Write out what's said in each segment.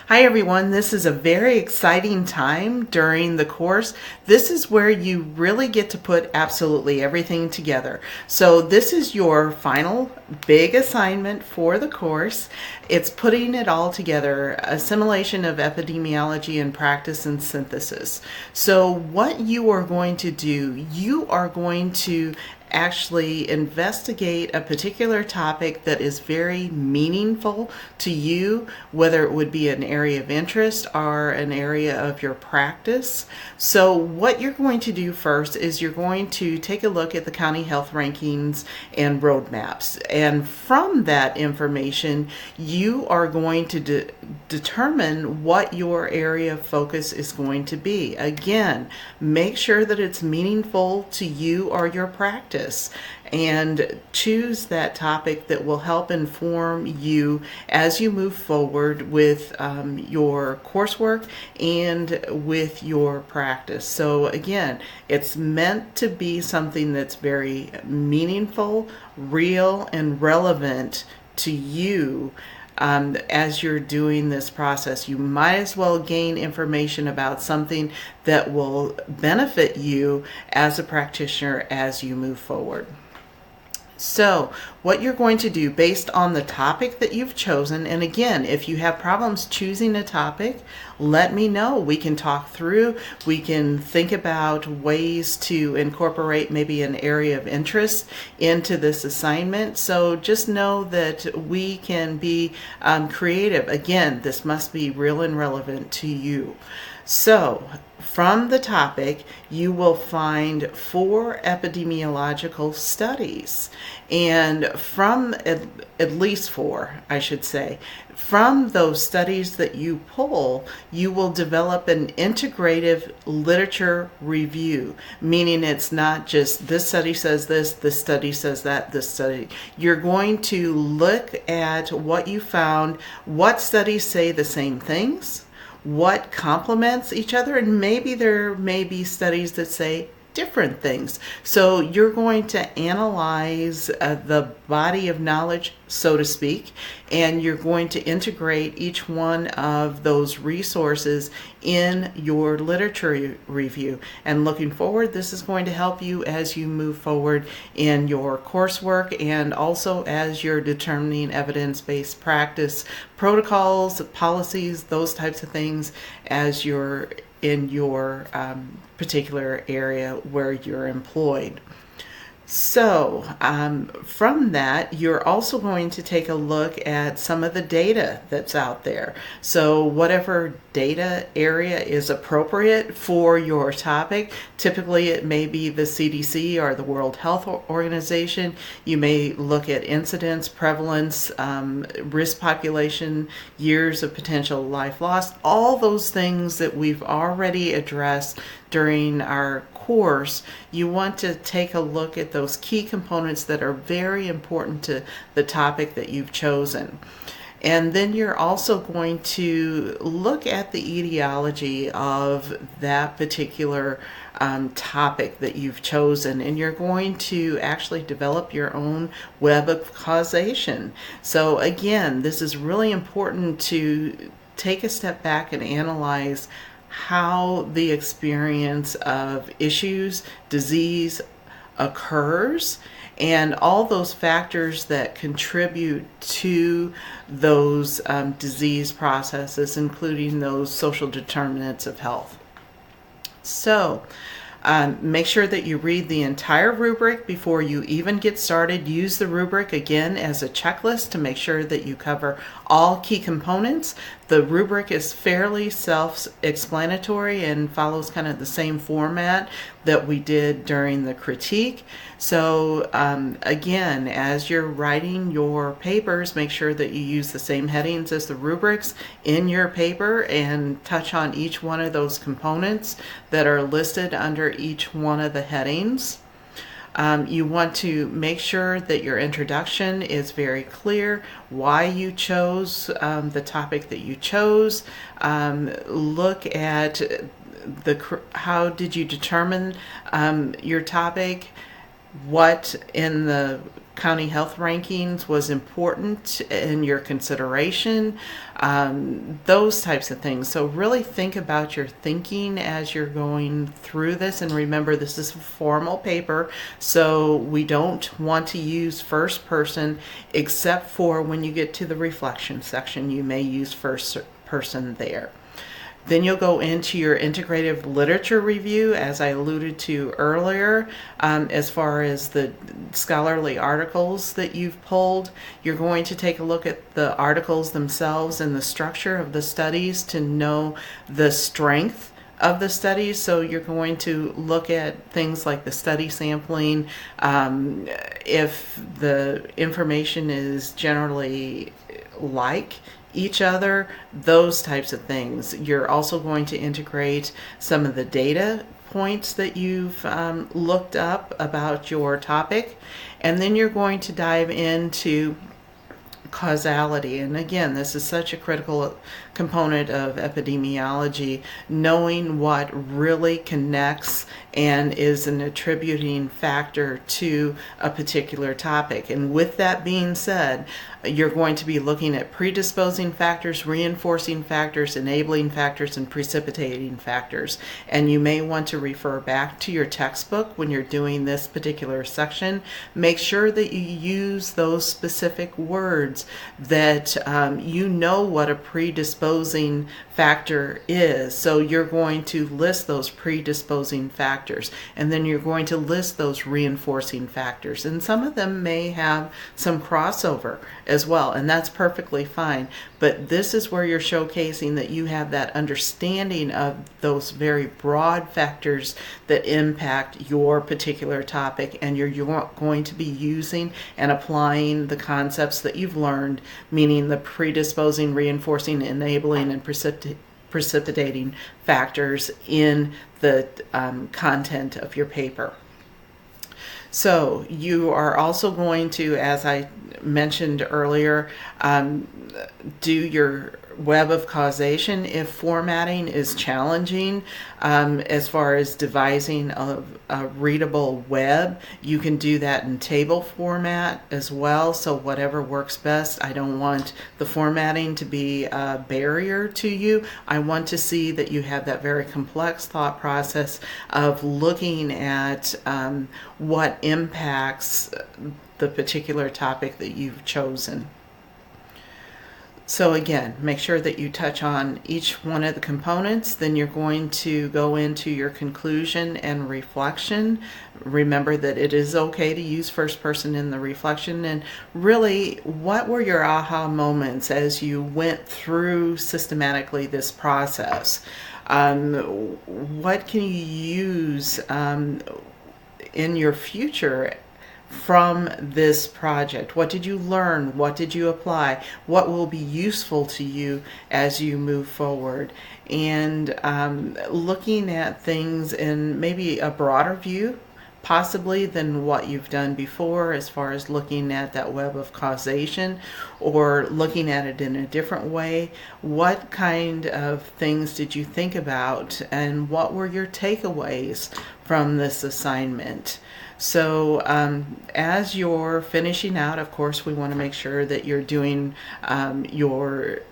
Hi everyone, this is a very exciting time during the course. This is where you really get to put absolutely everything together. So this is your final big assignment for the course. It's putting it all together, assimilation of epidemiology and practice and synthesis. So what you are going to do, you are going to actually investigate a particular topic that is very meaningful to you, whether it would be an area of interest or an area of your practice. So what you're going to do first is you're going to take a look at the county health rankings and roadmaps. And from that information, you are going to determine what your area of focus is going to be. Again, make sure that it's meaningful to you or your practice, and choose that topic that will help inform you as you move forward with your coursework and with your practice. So again, it's meant to be something that's very meaningful, real, and relevant to you. As you're doing this process, you might as well gain information about something that will benefit you as a practitioner as you move forward. So what you're going to do based on the topic that you've chosen, and again, if you have problems choosing a topic, let me know. We can talk through, we can think about ways to incorporate maybe an area of interest into this assignment. So just know that we can be creative. Again, this must be real and relevant to you. So from the topic, you will find 4 epidemiological studies, and from at least 4, I should say. From those studies that you pull, you will develop an integrative literature review, meaning it's not just this study says this study says that, this study. You're going to look at what you found, what studies say the same things, what complements each other, and maybe there may be studies that say different things. So you're going to analyze the body of knowledge, so to speak, and you're going to integrate each one of those resources in your literature review. And looking forward, this is going to help you as you move forward in your coursework and also as you're determining evidence-based practice protocols, policies, those types of things as you're in your particular area where you're employed. So from that, you're also going to take a look at some of the data that's out there. So whatever data area is appropriate for your topic, typically it may be the CDC or the World Health Organization. You may look at incidence, prevalence, risk population, years of potential life lost, all those things that we've already addressed during our course. You want to take a look at those key components that are very important to the topic that you've chosen. And then you're also going to look at the etiology of that particular topic that you've chosen, and you're going to actually develop your own web of causation. So again, this is really important to take a step back and analyze how the experience of issues, disease occurs, and all those factors that contribute to those disease processes, including those social determinants of health. So make sure that you read the entire rubric before you even get started. Use the rubric again as a checklist to make sure that you cover all key components. The rubric is fairly self-explanatory and follows kind of the same format that we did during the critique. So again, as you're writing your papers, make sure that you use the same headings as the rubrics in your paper and touch on each one of those components that are listed under each one of the headings. You want to make sure that your introduction is very clear, why you chose the topic that you chose. Look at how did you determine your topic, what in the county health rankings was important in your consideration, those types of things. So really think about your thinking as you're going through this, and remember this is a formal paper, so we don't want to use first person except for when you get to the reflection section. You may use first person there. Then you'll go into your integrative literature review, as I alluded to earlier. As far as the scholarly articles that you've pulled, you're going to take a look at the articles themselves and the structure of the studies to know the strength of the studies. So you're going to look at things like the study sampling, if the information is generally like each other, those types of things. You're also going to integrate some of the data points that you've looked up about your topic, and then you're going to dive into causality. And again, this is such a critical component of epidemiology, knowing what really connects and is an attributing factor to a particular topic. And with that being said, you're going to be looking at predisposing factors, reinforcing factors, enabling factors, and precipitating factors. And you may want to refer back to your textbook when you're doing this particular section. Make sure that you use those specific words, that you know what a predisposing factor is. So you're going to list those predisposing factors, and then you're going to list those reinforcing factors. And some of them may have some crossover as well, and that's perfectly fine. But this is where you're showcasing that you have that understanding of those very broad factors that impact your particular topic, and you're going to be using and applying the concepts that you've learned, meaning the predisposing, reinforcing, enabling, and precipitating factors in the content of your paper. So you are also going to, as I mentioned earlier, do your web of causation. If formatting is challenging, as far as devising a readable web, you can do that in table format as well. So whatever works best. I don't want the formatting to be a barrier to you. I want to see that you have that very complex thought process of looking at what impacts the particular topic that you've chosen. So again, make sure that you touch on each one of the components. Then you're going to go into your conclusion and reflection. Remember that it is okay to use first person in the reflection. And really, what were your aha moments as you went through systematically this process? What can you use in your future from this project? What did you learn? What did you apply? What will be useful to you as you move forward? And looking at things in maybe a broader view, possibly, than what you've done before, as far as looking at that web of causation, or looking at it in a different way. What kind of things did you think about, and what were your takeaways from this assignment? So as you're finishing out, of course, we want to make sure that you're doing your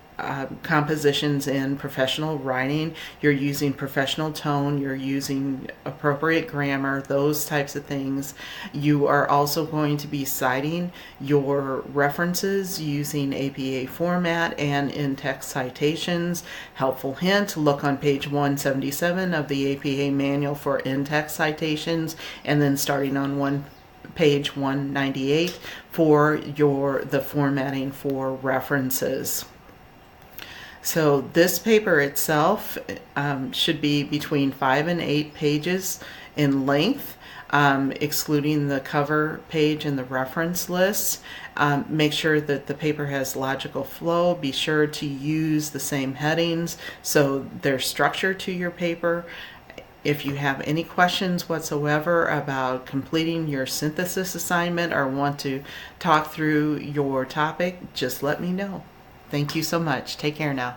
compositions in professional writing. You're using professional tone, you're using appropriate grammar, those types of things. You are also going to be citing your references using APA format and in-text citations. Helpful hint, look on page 177 of the APA manual for in-text citations, and then starting on page 198 for the formatting for references. So this paper itself should be between 5 and 8 pages in length, excluding the cover page and the reference list. Make sure that the paper has logical flow. Be sure to use the same headings so there's structure to your paper. If you have any questions whatsoever about completing your synthesis assignment or want to talk through your topic, just let me know. Thank you so much. Take care now.